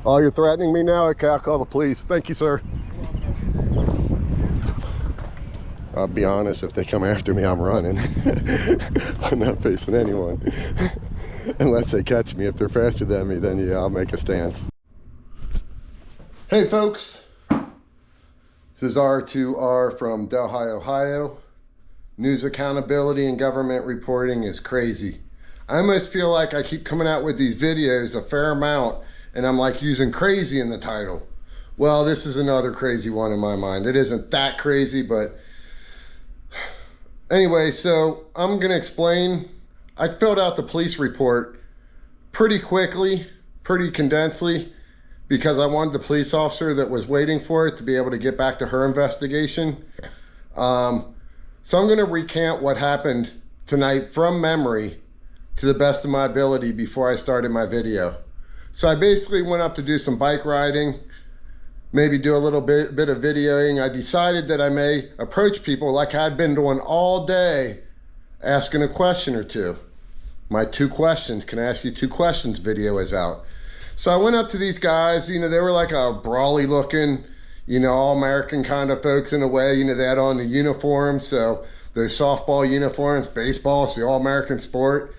Oh, you're threatening me now? Okay, I'll call the police. Thank you, sir. I'll be honest, if they come after me, I'm running. I'm not facing anyone. Unless they catch me. If they're faster than me, then yeah, I'll make a stance. Hey folks, this is R2R from Delhi, Ohio. News accountability and government reporting is crazy. I almost feel like I keep coming out with these videos a fair amount and I'm like using crazy in the title. Well, this is another crazy one in my mind. It isn't that crazy, but anyway, so I'm gonna explain. I filled out the police report pretty quickly, pretty condensedly, because I wanted the police officer that was waiting for it to be able to get back to her investigation. So I'm gonna recant what happened tonight from memory to the best of my ability before I started my video. So I basically went up to do some bike riding, maybe do a little bit of videoing. I decided that I may approach people like I'd been doing all day, asking a question or two. My 2 questions, can I ask you 2 questions video is out. So I went up to these guys, you know, they were like a brawly looking, you know, all American kind of folks in a way, you know, they had on the uniforms, so those softball uniforms, baseball, it's the all American sport,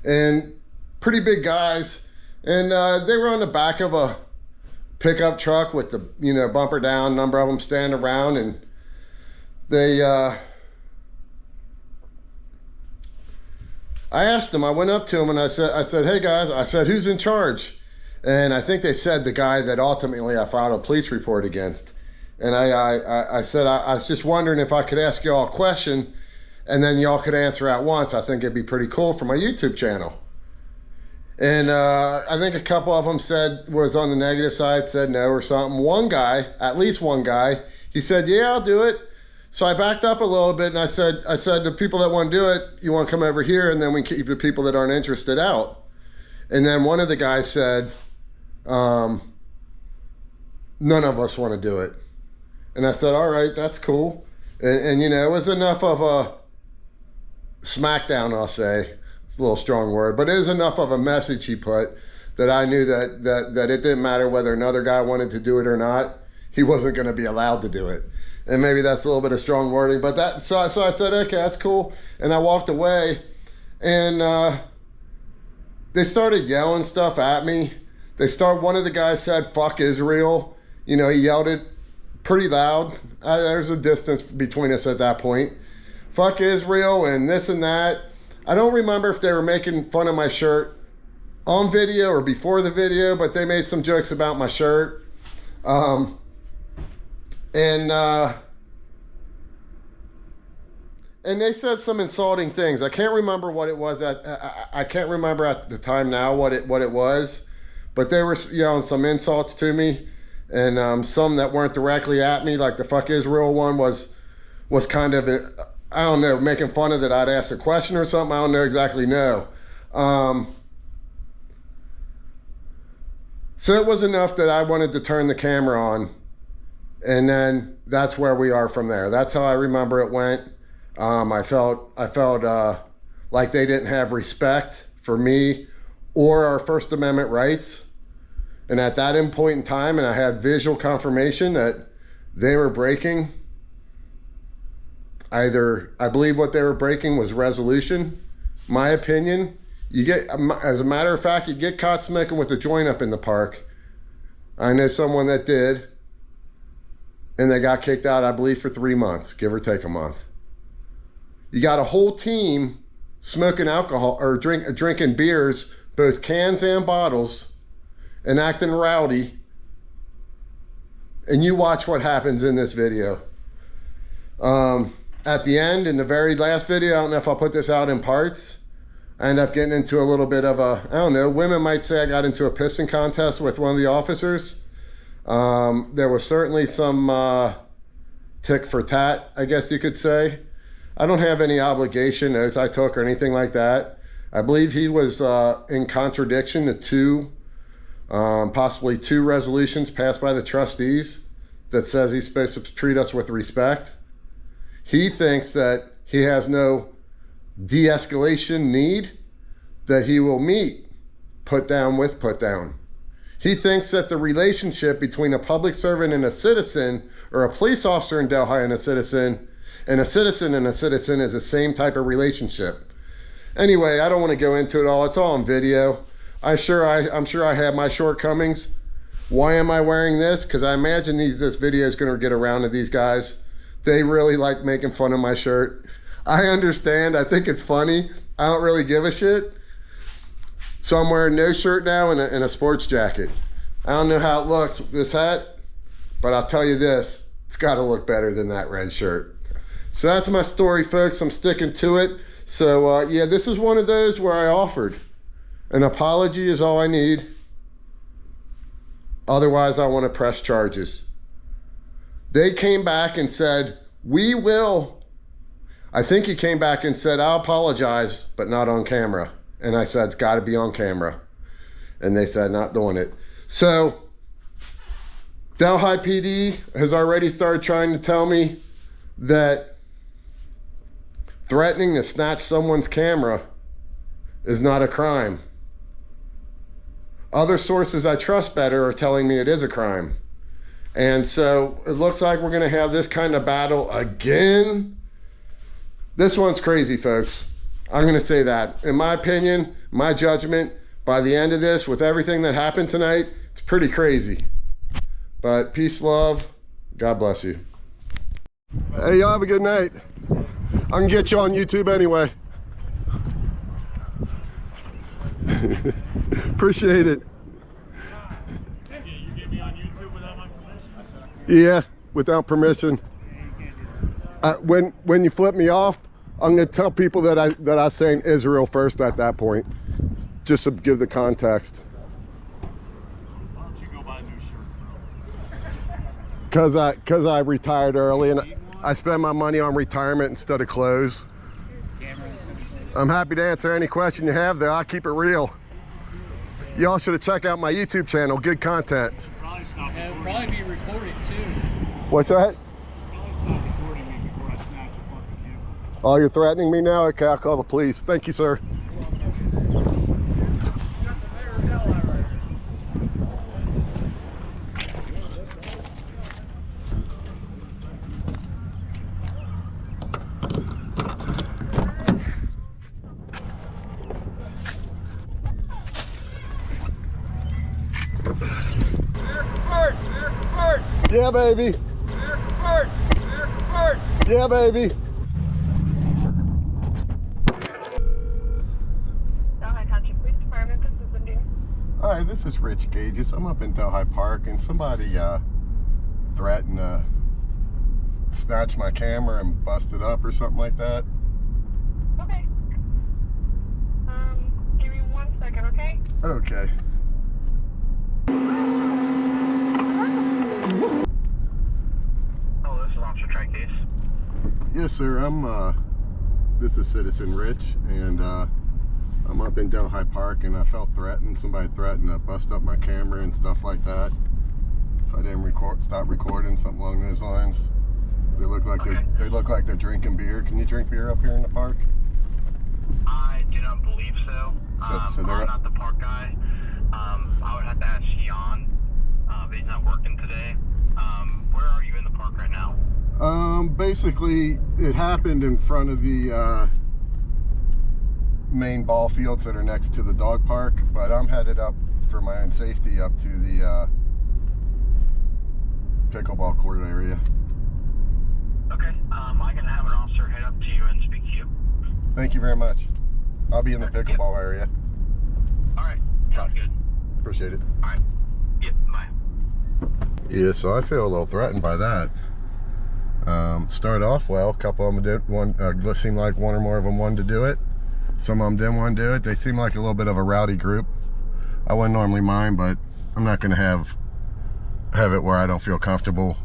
and pretty big guys. And they were on the back of a pickup truck with the, you know, bumper down, number of them standing around, and they, I asked them, I went up to them and I said, hey guys, I said, who's in charge? And I think they said the guy that ultimately I filed a police report against. And I said, I was just wondering if I could ask y'all a question and then y'all could answer at once. I think it'd be pretty cool for my YouTube channel. And I think a couple of them was on the negative side, said no or something. One guy, at least one guy, he said, yeah, I'll do it. So I backed up a little bit and I said, the people that want to do it, you want to come over here and then we keep the people that aren't interested out. And then one of the guys said, none of us want to do it. And I said, all right, that's cool. And you know, it was enough of a smackdown, I'll say. It's a little strong word, but it is enough of a message he put that I knew that it didn't matter whether another guy wanted to do it or not. He wasn't going to be allowed to do it. And maybe that's a little bit of strong wording, but that, so I said, okay, that's cool. And I walked away and they started yelling stuff at me. One of the guys said, fuck Israel. You know, he yelled it pretty loud. There's a distance between us at that point. Fuck Israel and this and that. I don't remember if they were making fun of my shirt on video or before the video, but they made some jokes about my shirt. And they said some insulting things. I can't remember what it was I can't remember at the time now what it was, but they were yelling some insults to me, and some that weren't directly at me, like the fuck Israel one was kind of, I don't know, making fun of that I'd ask a question or something. I don't know exactly know. So it was enough that I wanted to turn the camera on, and then that's where we are from there. That's how I remember it went. I felt like they didn't have respect for me or our First Amendment rights. And at that point in time, and I had visual confirmation that they were breaking either, I believe what they were breaking was resolution. My opinion, you get, as a matter of fact, you get caught smoking with a joint up in the park. I know someone that did, and they got kicked out, I believe, for 3 months, give or take a month. You got a whole team smoking alcohol or drinking beers, both cans and bottles, and acting rowdy. And you watch what happens in this video. At the end, in the very last video, I don't know if I'll put this out in parts, I end up getting into a little bit of a, I don't know, women might say I got into a pissing contest with one of the officers. There was certainly some tick for tat, I guess you could say. I don't have any obligation, oath I took or anything like that. I believe he was in contradiction to possibly two resolutions passed by the trustees that says he's supposed to treat us with respect. He thinks that he has no de-escalation need, that he will meet put down with put down. He thinks that the relationship between a public servant and a citizen, or a police officer in Delhi and a citizen and a citizen is the same type of relationship. Anyway, I don't want to go into it all. It's all on video. I'm sure I have my shortcomings. Why am I wearing this? Because I imagine this video is going to get around to these guys. They really like making fun of my shirt. I understand. I think it's funny. I don't really give a shit. So I'm wearing no shirt now and a sports jacket. I don't know how it looks with this hat, but I'll tell you this, it's got to look better than that red shirt. So that's my story, folks. I'm sticking to it. So yeah, this is one of those where I offered. An apology is all I need. Otherwise, I want to press charges. They came back and said, we will. I think he came back and said, I'll apologize, but not on camera. And I said, it's got to be on camera. And they said, not doing it. So Delhi PD has already started trying to tell me that threatening to snatch someone's camera is not a crime. Other sources I trust better are telling me it is a crime. And so it looks like we're going to have this kind of battle again. This one's crazy, folks. I'm going to say that. In my opinion, my judgment, by the end of this, with everything that happened tonight, it's pretty crazy. But peace, love. God bless you. Hey, y'all have a good night. I can get you on YouTube anyway. Appreciate it. You get me on YouTube without my permission? Yeah, without permission. When you flip me off, I'm gonna tell people that I saying Israel first at that point, just to give the context. Why don't you go buy a new shirt? Cause I retired early and I spend my money on retirement instead of clothes. I'm happy to answer any question you have there. I'll keep it real. Y'all should have checked out my YouTube channel. Good content. It'll probably be recorded too. What's that? Probably stop recording me before I snatch a fucking camera. Oh, you're threatening me now? Okay, I'll call the police. Thank you, sir. Yeah, baby. Yeah, baby. Hi, this is Rich Gages. I'm up in Delhi Park and somebody threatened to snatch my camera and bust it up or something like that. Okay. Give me 1 second, okay? Okay. Oh, this is Officer Tri-Case. Yes, sir. This is Citizen Rich, and I'm up in Delhi Park, and I felt threatened. Somebody threatened to bust up my camera and stuff like that. If I didn't stop recording, something along those lines. They look like they're drinking beer. Can you drink beer up here in the park? I do not believe so. So they're I'm not the park guy. I would have to ask Jan, but he's not working today. Where are you in the park right now? Basically, it happened in front of the main ball fields that are next to the dog park, but I'm headed up for my own safety up to the pickleball court area. Okay. I can have an officer head up to you and speak to you. Thank you very much. I'll be in the pickleball area. All right. Sounds good. Appreciate it. All right. Yep. Bye. Yeah, so I feel a little threatened by that. Started off well. A couple of them did one. Seemed like one or more of them wanted to do it. Some of them didn't want to do it. They seem like a little bit of a rowdy group. I wouldn't normally mind, but I'm not going to have it where I don't feel comfortable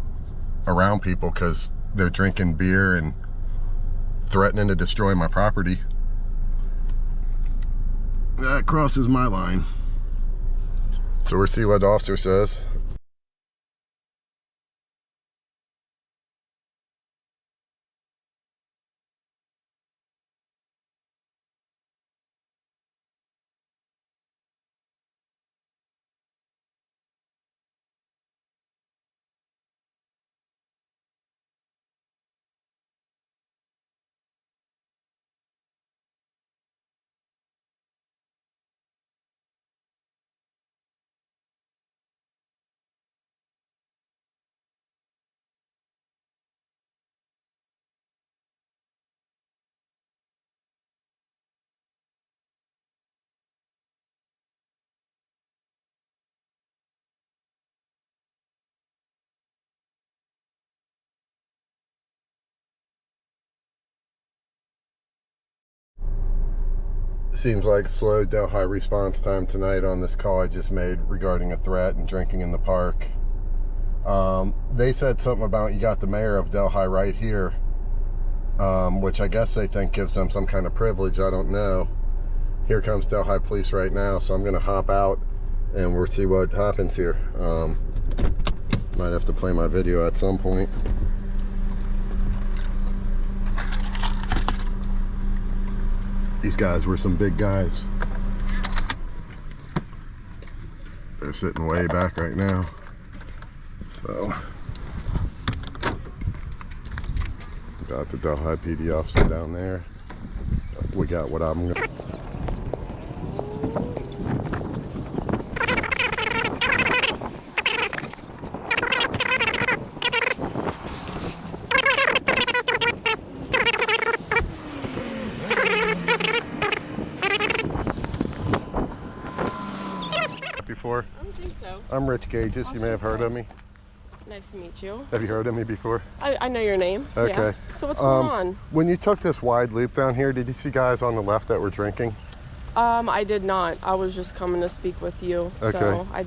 around people because they're drinking beer and threatening to destroy my property. That crosses my line. So we'll see what the officer says. Seems like slow Delhi response time tonight on this call I just made regarding a threat and drinking in the park. They said something about you got the mayor of Delhi right here, which I guess they think gives them some kind of privilege. I don't know. Here comes Delhi police right now, so I'm going to hop out and we'll see what happens here. Might have to play my video at some point. These guys were some big guys. They're sitting way back right now. So, got the Delhi PD officer down there. We got what I'm gonna. Before? I don't think so. I'm Rich Gages. You may have heard of me. Nice to meet you. Have you heard of me before? I know your name. Okay. Yeah. So what's going on? When you took this wide loop down here, did you see guys on the left that were drinking? I did not. I was just coming to speak with you. Okay. So I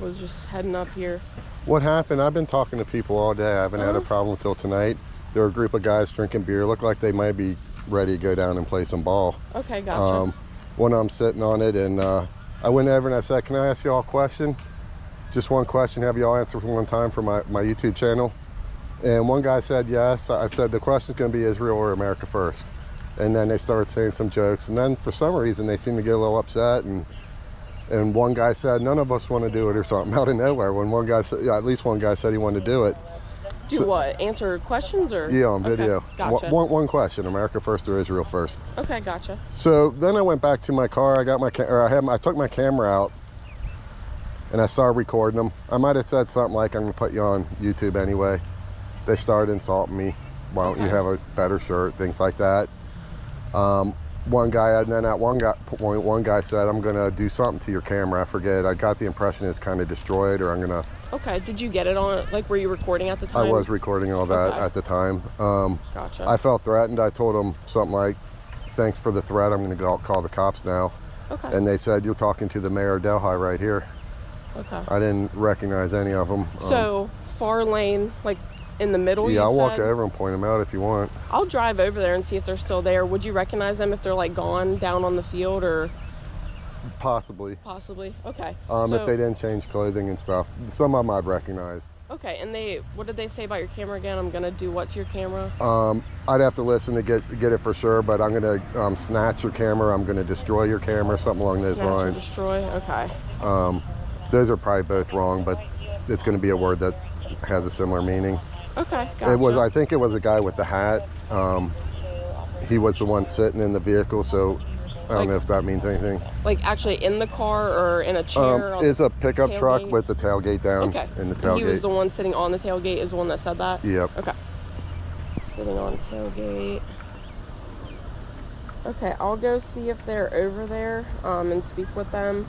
was just heading up here. What happened? I've been talking to people all day. I haven't had a problem until tonight. There were a group of guys drinking beer. Looked like they might be ready to go down and play some ball. Okay, gotcha. One of them sitting on it, and I went over and I said, "Can I ask you all a question? Just one question. Have you all answer for one time for my YouTube channel?" And one guy said yes. I said the question's going to be Israel or America first. And then they started saying some jokes, and then for some reason they seemed to get a little upset, and one guy said none of us want to do it or something out of nowhere. When one guy said, yeah, at least one guy said he wanted to do it. Do what? Answer questions or? Yeah, on video. Okay, gotcha. One question: America first or Israel first? Okay, gotcha. So then I went back to my car. I got my I took my camera out, and I started recording them. I might have said something like, "I'm gonna put you on YouTube anyway." They started insulting me. Why don't you have a better shirt? Things like that. One guy, and then at one guy said, "I'm gonna do something to your camera." I forget. I got the impression it's kind of destroyed, or I'm gonna. Okay. Did you get it on? Like, were you recording at the time? I was recording all that at the time. Gotcha. I felt threatened. I told them something like, "Thanks for the threat. I'm gonna go call the cops now." Okay. And they said, "You're talking to the mayor of Delhi right here." Okay. I didn't recognize any of them. So far lane, like in the middle. Yeah, you I'll walk said? over and point them out if you want. I'll drive over there and see if they're still there. Would you recognize them if they're like gone down on the field or? Possibly. Possibly. Okay. If they didn't change clothing and stuff, some of them I'd recognize. Okay, and what did they say about your camera again? I'm gonna do what to your camera? I'd have to listen to get it for sure, but I'm gonna snatch your camera. I'm gonna destroy your camera, something along those Snatch or lines. destroy. Okay. Those are probably both wrong, but it's gonna be a word that has a similar meaning. Okay. Gotcha. It was. I think it was a guy with the hat. He was the one sitting in the vehicle, so I don't know if that means anything. Like actually in the car or in a chair? It's a pickup truck tailgate? with the tailgate down. Okay. In the tailgate. He was the one sitting on the tailgate. Is the one that said that? Yep. Okay. Sitting on tailgate. Okay, I'll go see if they're over there and speak with them.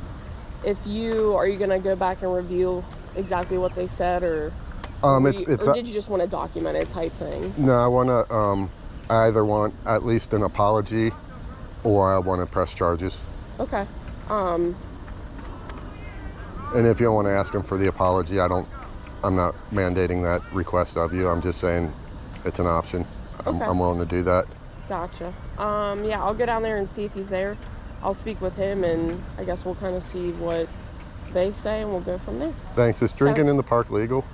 Are you gonna go back and review exactly what they said, or did you just want to document it type thing? No, I want to. I either want at least an apology, or I want to press charges. Okay. And if you don't want to ask them for the apology, I'm not mandating that request of you. I'm just saying it's an option. Okay. I'm willing to do that. Gotcha. Yeah, I'll go down there and see if he's there. I'll speak with him, and I guess we'll kind of see what they say, and we'll go from there. Thanks. Is drinking in the park legal?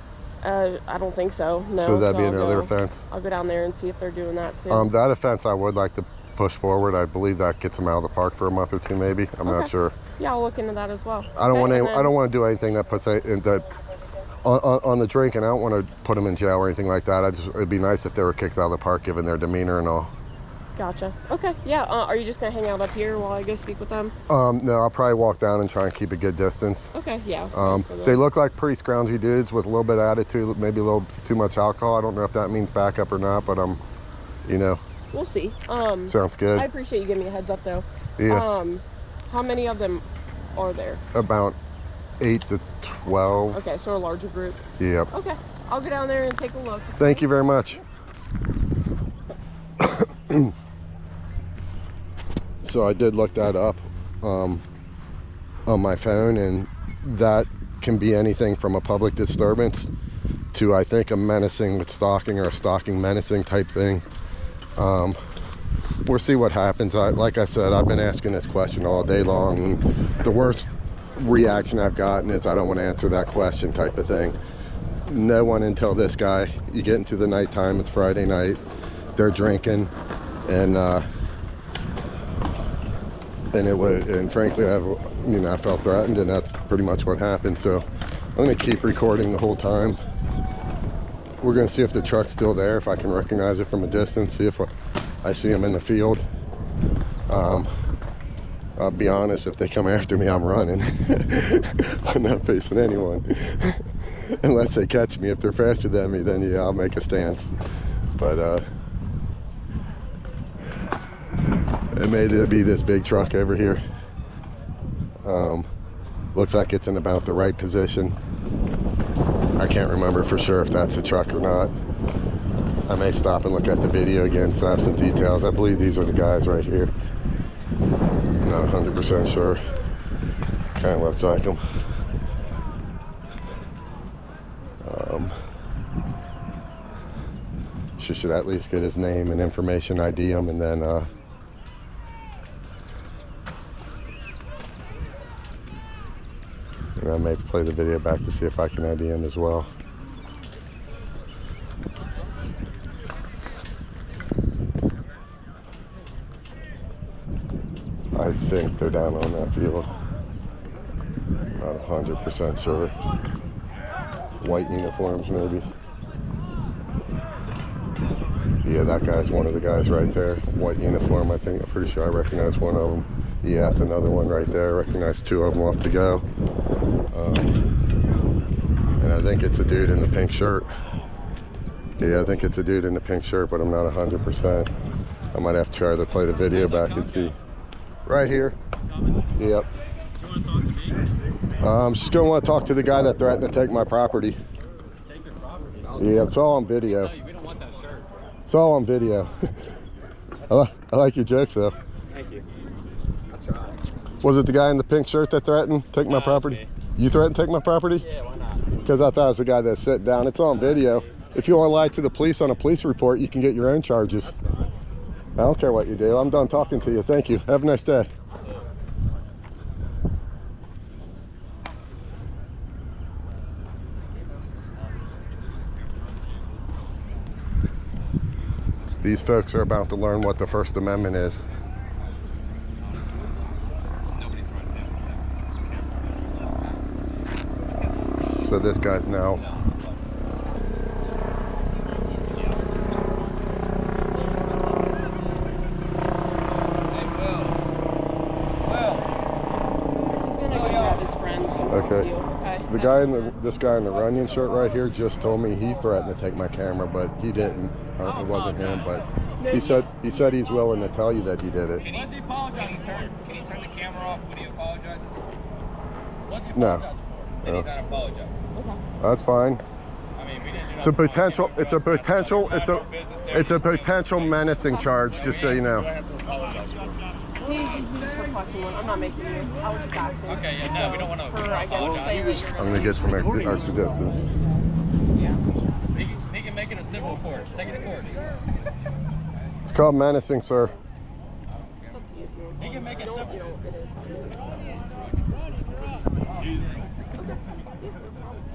I don't think so. No. So that'd be I'll another go- offense. I'll go down there and see if they're doing that too. That offense I would like to push forward. I believe that gets them out of the park for a month or two, maybe. I'm not sure. Yeah, I'll look into that as well. I don't want Okay, to. I don't want to do anything that puts that on the drinking. I don't want to put them in jail or anything like that. It'd be nice if they were kicked out of the park, given their demeanor and all. Gotcha. Okay. Yeah. Are you just gonna hang out up here while I go speak with them? No, I'll probably walk down and try and keep a good distance. Okay. Yeah. They look like pretty scroungy dudes with a little bit of attitude, maybe a little too much alcohol. I don't know if that means backup or not, but We'll see. sounds good. I appreciate you giving me a heads up though. Yeah. How many of them are there? About 8 to 12. Okay, so a larger group. Yep. Okay. I'll go down there and take a look. Thank you very much. So I did look that up on my phone, and that can be anything from a public disturbance to, I think, a menacing with stalking, or a stalking menacing type thing. We'll see what happens. Like I said, I've been asking this question all day long, and the worst reaction I've gotten is I don't want to answer that question type of thing. No one until this guy. You get into the nighttime, it's Friday night, they're drinking, and frankly, I felt threatened, and that's pretty much what happened. So I'm going to keep recording the whole time. We're going to see if the truck's still there, if I can recognize it from a distance, see if I see him in the field. I'll be honest, if they come after me, I'm running. I'm not facing anyone. Unless they catch me. If they're faster than me, then yeah, I'll make a stance. But it may be this big truck over here. Looks like it's in about the right position. I can't remember for sure if that's a truck or not. I may stop and look at the video again so I have some details. I believe these are the guys right here. I'm not 100% sure. Kind of looks like them. She should at least get his name and information, ID him, and then I may play the video back to see if I can ID him as well. I think they're down on that field. Not 100% sure. White uniforms maybe. Yeah, that guy's one of the guys right there. White uniform, I think. I'm pretty sure I recognize one of them. Yeah, that's another one right there. I recognize two of them left to go. And I think it's a dude in the pink shirt. Yeah, I think it's a dude in the pink shirt, but I'm not 100%. I might have to try to play the video back and see. Right here. Yep. I'm just going to want to talk to the guy that threatened to take my property. Take your property? Yeah, it's all on video. We don't want that shirt. It's all on video. I like your jokes though. Thank you. I'll try. Was it the guy in the pink shirt that threatened to take my property? You threatened to take my property? Yeah, why not? Because I thought it was the guy that's sitting down. It's on video. If you want to lie to the police on a police report, you can get your own charges. I don't care what you do. I'm done talking to you. Thank you. Have a nice day. These folks are about to learn what the First Amendment is. So this guy's now okay. The guy in this guy in the onion shirt right here just told me he threatened to take my camera, but he didn't. It wasn't him, but he said he's willing to tell you that he did it. Can he apologize? Can he turn the camera off when he apologizes? What's he No. apologizing for? And he's not apologizing. Okay. That's fine. I mean, we didn't do It's a potential menacing charge, just so you know. He's just requesting one. I'm not making you. I was just asking. Okay, yeah, no, we don't want to. I guess say that you're I'm gonna get some extra distance. Yeah. He can make it a civil court. Take it to court. It's called menacing, sir. It's up to you if you want. He can make it civil. It is. Do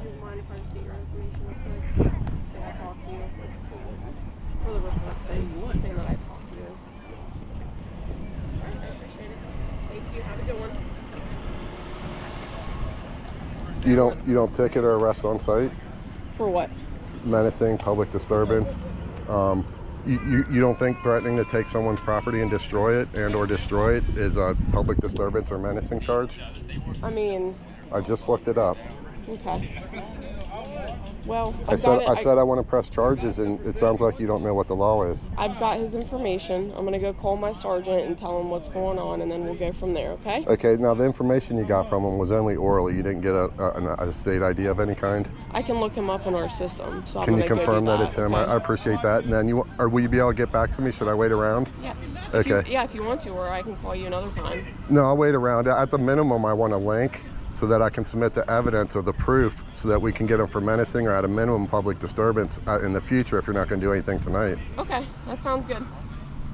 you mind if I just get your information real quick? Just say I talked to you. For the report, say that I talked to you. Alright, I appreciate it. Thank you. Have a good one. You don't ticket or arrest on site? For what? Menacing, public disturbance. You don't think threatening to take someone's property and destroy it is a public disturbance or menacing charge? I mean, I just looked it up. okay. Well, I said I want to press charges, and it sounds like you don't know what the law is. I've got his information. I'm gonna go call my sergeant and tell him what's going on, and then we'll go from there. Okay? Okay. Now the information you got from him was only orally. You didn't get a state ID of any kind. I can look him up in our system. So Can I'm you gonna confirm go do that it's him? Okay? I appreciate that. And then will you be able to get back to me? Should I wait around? Yes. Okay. If you want to, or I can call you another time. No, I'll wait around. At the minimum, I want a link so that I can submit the evidence of the proof so that we can get them for menacing or at a minimum public disturbance in the future if you're not going to do anything tonight. Okay, that sounds good.